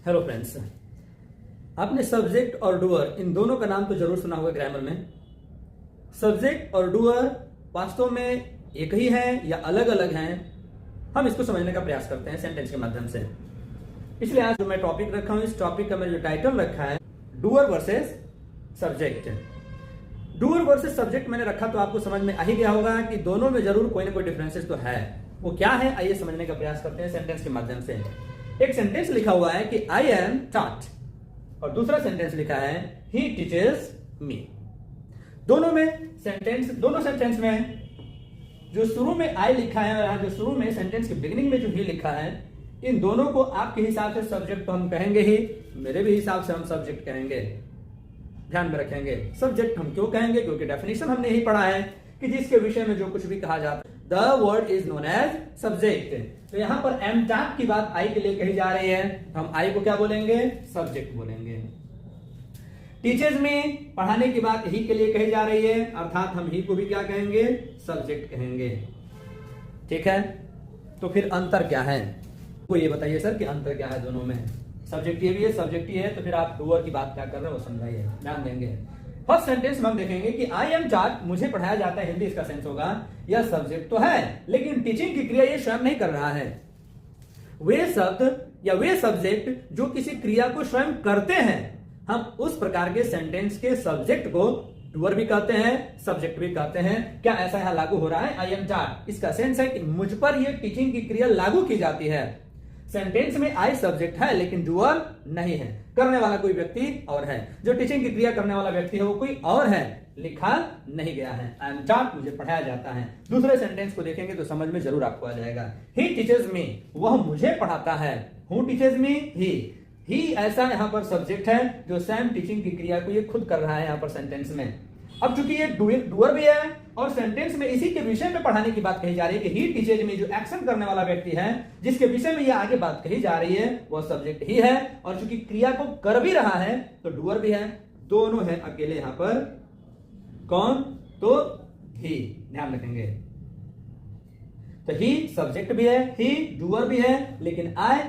Hello friends, आपने subject और doer इन दोनों का नाम तो जरूर सुना होगा ग्रामर में। सब्जेक्ट और डूअर वास्तव में एक ही हैं या अलग अलग हैं, हम इसको समझने का प्रयास करते हैं सेंटेंस के माध्यम से। इसलिए आज जो मैं टॉपिक रखा हूं, इस टॉपिक का मैंने जो टाइटल रखा है doer versus subject. Doer versus subject मैंने रखा तो आपको समझ में आ ही गया होगा कि दोनों में जरूर कोई ना कोई डिफरेंसेस तो है। वो क्या है, आइए समझने का प्रयास करते हैं सेंटेंस के माध्यम से। एक सेंटेंस लिखा हुआ है कि आई एम टॉट और दूसरा सेंटेंस लिखा है ही टीचर्स मी। दोनों सेंटेंस में जो शुरू में आई लिखा है और जो शुरू में सेंटेंस के बिगिनिंग में जो ही लिखा है, इन दोनों को आपके हिसाब से सब्जेक्ट तो हम कहेंगे ही, मेरे भी हिसाब से हम सब्जेक्ट कहेंगे। ध्यान में रखेंगे सब्जेक्ट हम क्यों कहेंगे, क्योंकि डेफिनेशन हमने यही पढ़ा है कि जिसके विषय में जो कुछ भी कहा जाता है the word is known as subject. तो यहां पर एम टॉट की बात आई के लिए कही जा रही है, हम आई को क्या बोलेंगे, सब्जेक्ट बोलेंगे। टीचर्स में पढ़ाने की बात ही के लिए कही जा रही है, अर्थात हम ही को भी क्या कहेंगे, सब्जेक्ट कहेंगे। ठीक है, तो फिर अंतर क्या है, तो ये बताइए सर कि अंतर क्या है दोनों में। सब्जेक्ट ये भी है, सब्जेक्ट ये है, तो फिर आप डूअर की बात क्या कर रहे हो वो समझाइए, ध्यान देंगे। फर्स्ट सेंटेंस में हम देखेंगे कि आई एम टॉट, मुझे पढ़ाया जाता है, हिंदी इसका सेंस होगा, यह सब्जेक्ट तो है लेकिन टीचिंग की क्रिया ये स्वयं नहीं कर रहा है। वे शब्द या वे सब्जेक्ट जो किसी क्रिया को स्वयं करते हैं, हम उस प्रकार के सेंटेंस के सब्जेक्ट को डूअर भी कहते हैं, सब्जेक्ट भी कहते हैं। क्या ऐसा यहां लागू हो रहा है, आई एम टॉट इसका सेंस है कि मुझ पर यह टीचिंग की क्रिया लागू की जाती है। सेंटेंस में आई सब्जेक्ट है लेकिन डूअर नहीं है, करने वाला कोई व्यक्ति और है, जो टीचिंग की क्रिया करने वाला व्यक्ति है वो कोई और है, लिखा नहीं गया है। आई एम टॉट मुझे पढ़ाया जाता है। दूसरे सेंटेंस को देखेंगे तो समझ में जरूर आपको आ जाएगा। ही टीचर्स मी, वह मुझे पढ़ाता है। हु टीचर्स मी, ही ऐसा यहां पर सब्जेक्ट है जो स्वयं टीचिंग की क्रिया को ये खुद कर रहा है यहां पर सेंटेंस में। अब चूंकि ये डूअर भी है और सेंटेंस में इसी के विषय में पढ़ाने की बात कही जा रही है कि ही टीचर्स मी, जो एक्शन करने वाला व्यक्ति है जिसके विषय में ये आगे बात कही जा रही है वह सब्जेक्ट ही है, और चूंकि क्रिया को कर भी रहा है तो डूअर भी है। दोनों है अकेले यहां पर, कौन, तो ही, ध्यान रखेंगे। तो ही सब्जेक्ट भी है, ही डूअर भी है, लेकिन आई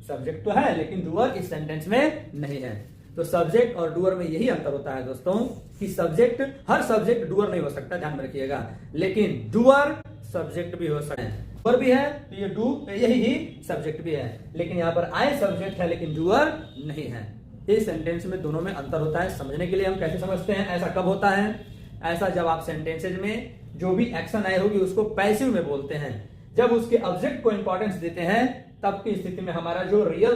सब्जेक्ट तो है लेकिन डूअर इस सेंटेंस में नहीं है। तो सब्जेक्ट और डूअर में यही अंतर होता है दोस्तों कि सब्जेक्ट, हर सब्जेक्ट डूअर नहीं हो सकता, ध्यान में रखिएगा, लेकिन डूअर सब्जेक्ट भी हो सकता है। डूअर भी है तो ये यही ही सब्जेक्ट भी है, लेकिन यहां पर आई सब्जेक्ट है लेकिन डूअर नहीं है। इस सेंटेंस में दोनों में अंतर होता है। समझने के लिए हम कैसे समझते हैं, ऐसा कब होता है, ऐसा जब आप सेंटेंसेज में जो भी एक्शन आई होगी उसको पैसिव में बोलते हैं, जब उसके ऑब्जेक्ट को इंपॉर्टेंस देते हैं तब की स्थिति में हमारा जो रियल